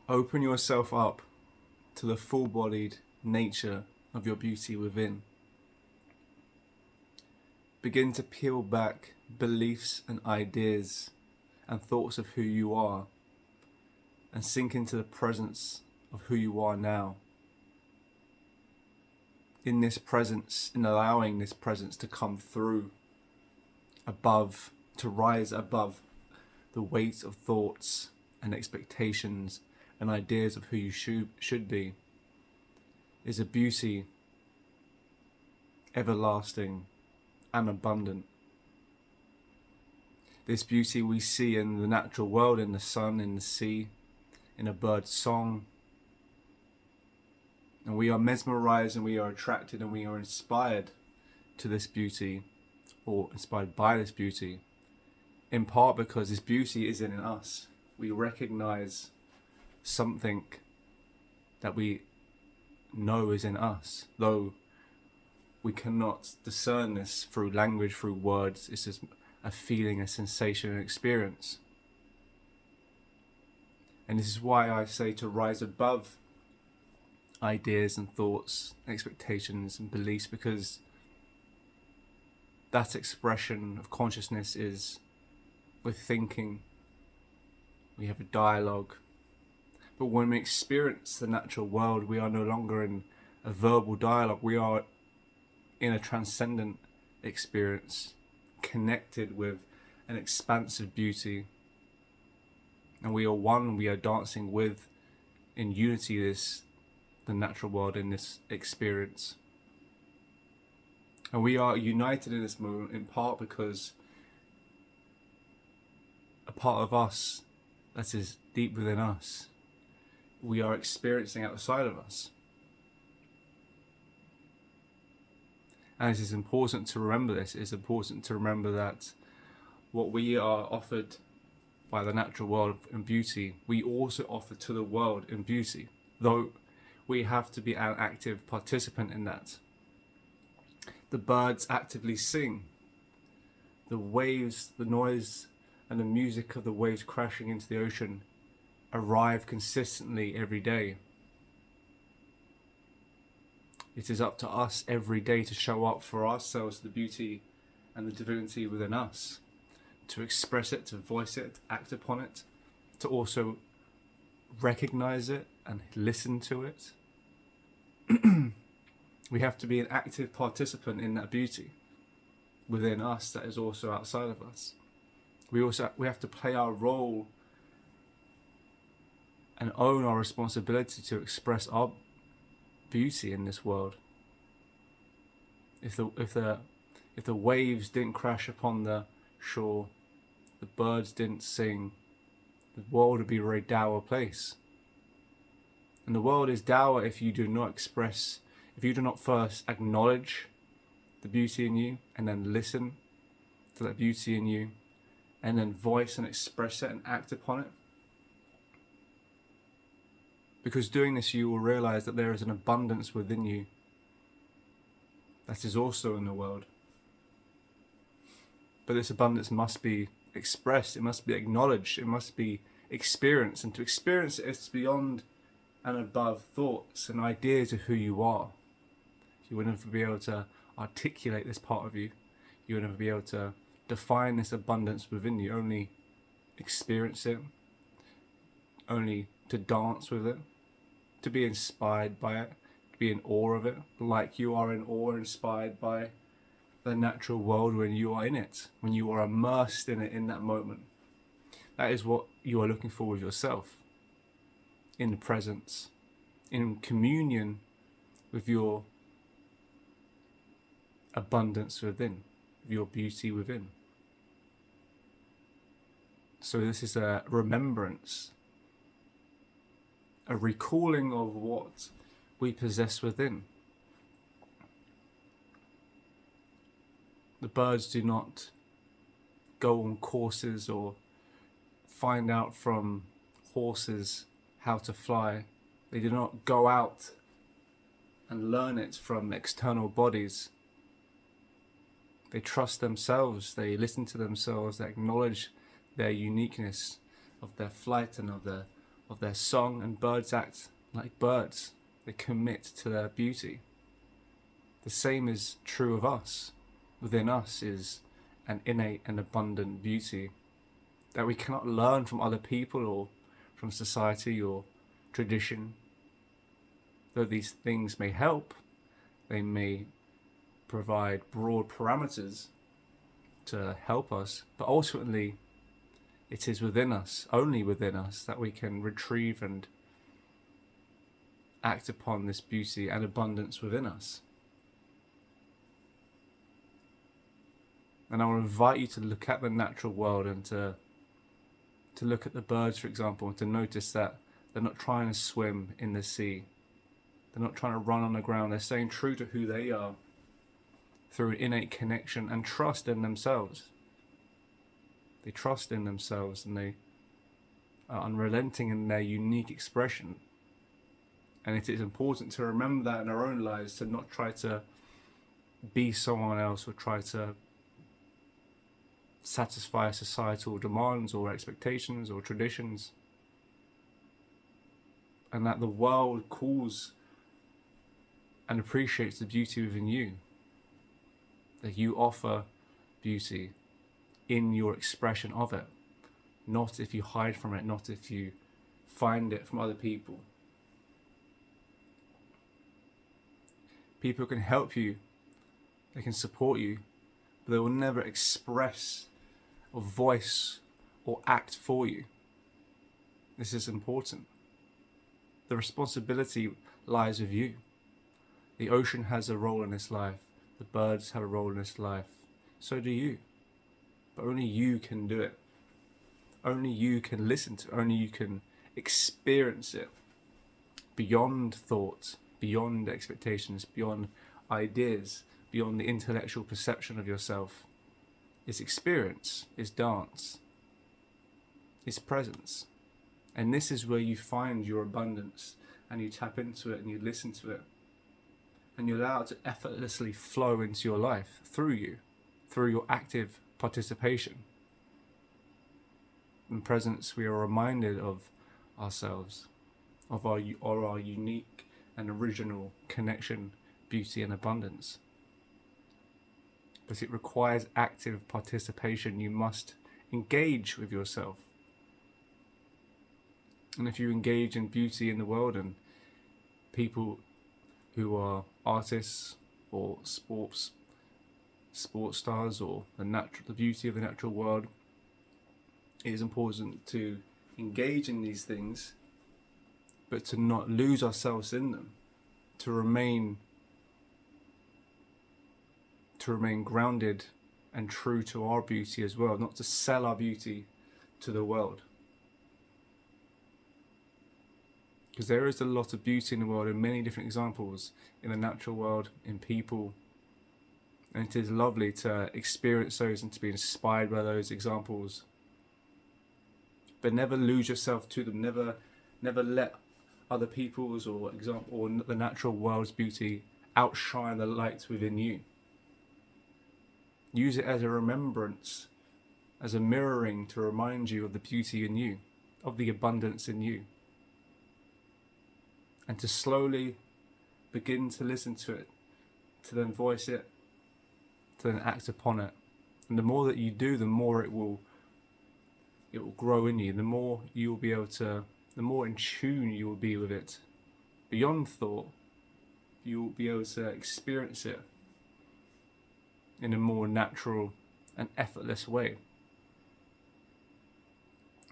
Open yourself up to the full-bodied nature of your beauty within. Begin to peel back beliefs and ideas and thoughts of who you are, and sink into the presence of who you are now. In this presence, in allowing this presence to come through, above, to rise above the weight of thoughts and expectations and ideas of who you should be, is a beauty everlasting and abundant. This beauty we see in the natural world, in the sun, in the sea, in a bird's song. And we are mesmerized and we are attracted and we are inspired to this beauty, or inspired by this beauty, in part because this beauty is in us. We recognize something that we know is in us, though we cannot discern this through language, through words. It's just a feeling, a sensation, an experience. And this is why I say to rise above ideas and thoughts, expectations and beliefs, because that expression of consciousness is, we're thinking, we have a dialogue. But when we experience the natural world, we are no longer in a verbal dialogue, we are in a transcendent experience, connected with an expansive beauty. And we are one, we are dancing with, in unity, the natural world in this experience. And we are united in this moment in part because a part of us that is deep within us, we are experiencing outside of us. And it is important to remember this. It is important to remember that what we are offered by the natural world in beauty, we also offer to the world in beauty, though we have to be an active participant in that. The birds actively sing. The waves, the noise and the music of the waves crashing into the ocean arrive consistently every day. It is up to us every day to show up for ourselves the beauty and the divinity within us, to express it, to voice it, to act upon it, to also recognize it and listen to it. We have to be an active participant in that beauty within us that is also outside of us. We have to play our role and own our responsibility to express our beauty in this world. If the waves didn't crash upon the shore, the birds didn't sing, the world would be a very dour place. And the world is dour if you do not express, if you do not first acknowledge the beauty in you and then listen to that beauty in you and then voice and express it and act upon it. Because doing this, you will realize that there is an abundance within you that is also in the world. But this abundance must be expressed, it must be acknowledged, it must be experienced. And to experience it is beyond and above thoughts and ideas of who you are. You will never be able to articulate this part of you. You will never be able to define this abundance within you. Only experience it, only to dance with it, to be inspired by it, to be in awe of it, like you are in awe, inspired by the natural world when you are in it, when you are immersed in it in that moment. That is what you are looking for with yourself, in the presence, in communion with your abundance within, with your beauty within. So this is a remembrance, a recalling of what we possess within. The birds do not go on courses or find out from horses how to fly. They do not go out and learn it from external bodies. They trust themselves, they listen to themselves, they acknowledge their uniqueness of their flight and of of their song, and birds act like birds. They commit to their beauty. The same is true of us. Within us is an innate and abundant beauty that we cannot learn from other people or from society or tradition. Though these things may help, they may provide broad parameters to help us, but ultimately it is within us, only within us, that we can retrieve and act upon this beauty and abundance within us. And I want to invite you to look at the natural world and to look at the birds, for example, and to notice that they're not trying to swim in the sea. They're not trying to run on the ground. They're staying true to who they are through an innate connection and trust in themselves. They trust in themselves and they are unrelenting in their unique expression. And it is important to remember that in our own lives, to not try to be someone else or try to satisfy societal demands or expectations or traditions. And that the world calls and appreciates the beauty within you. That you offer beauty in your expression of it. Not if you hide from it, not if you find it from other people. People can help you, they can support you, but they will never express or voice or act for you. This is important. The responsibility lies with you. The ocean has a role in this life. The birds have a role in this life. So do you. But only you can do it. Only you can listen to it. Only you can experience it. Beyond thought, beyond expectations, beyond ideas, beyond the intellectual perception of yourself. It's experience, it's dance, it's presence. And this is where you find your abundance and you tap into it and you listen to it. And you allow it to effortlessly flow into your life through you, through your active participation. In presence, we are reminded of ourselves, of our unique and original connection, beauty and abundance. But it requires active participation. You must engage with yourself. And if you engage in beauty in the world and people who are artists or sports stars or the beauty of the natural world, it is important to engage in these things, but to not lose ourselves in them, to remain grounded and true to our beauty as well, not to sell our beauty to the world. Because there is a lot of beauty in the world, in many different examples, in the natural world, in people. And it is lovely to experience those and to be inspired by those examples. But never lose yourself to them. Never let other people's or the natural world's beauty outshine the light within you. Use it as a remembrance, as a mirroring to remind you of the beauty in you, of the abundance in you. And to slowly begin to listen to it, to then voice it, to then act upon it. And the more that you do, the more it will grow in you. The more the more in tune you will be with it. Beyond thought, you will be able to experience it in a more natural and effortless way.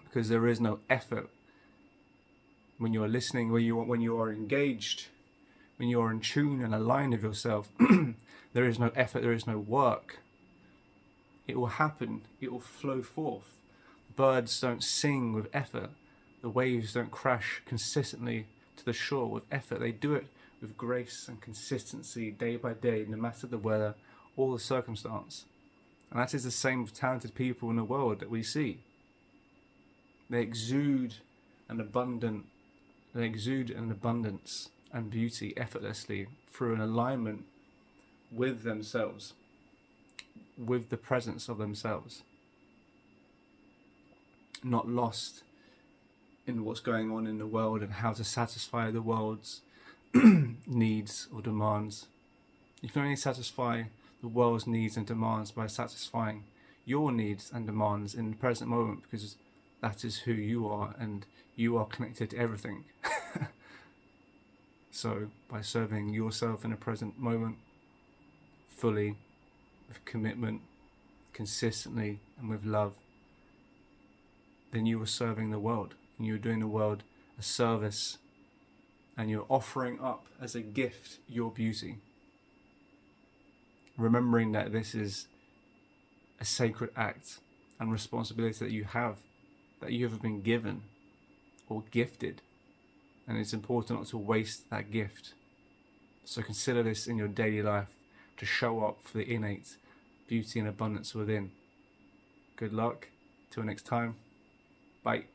Because there is no effort when you are listening, when you are engaged, when you are in tune and aligned with yourself. There is no effort, there is no work. It will happen, it will flow forth. Birds don't sing with effort. The waves don't crash consistently to the shore with effort. They do it with grace and consistency day by day, no matter the weather or the circumstance. And that is the same with talented people in the world that we see. They exude an abundance and beauty effortlessly through an alignment with themselves, with the presence of themselves. Not lost in what's going on in the world and how to satisfy the world's needs or demands. You can only satisfy the world's needs and demands by satisfying your needs and demands in the present moment, because that is who you are, and you are connected to everything. So by serving yourself in the present moment fully, with commitment, consistently, and with love, then you are serving the world, and you're doing the world a service, and you're offering up as a gift your beauty, remembering that this is a sacred act and responsibility that you have been given or gifted, and it's important not to waste that gift. So consider this in your daily life to show up for the innate beauty and abundance within. Good luck. Till next time. Bye.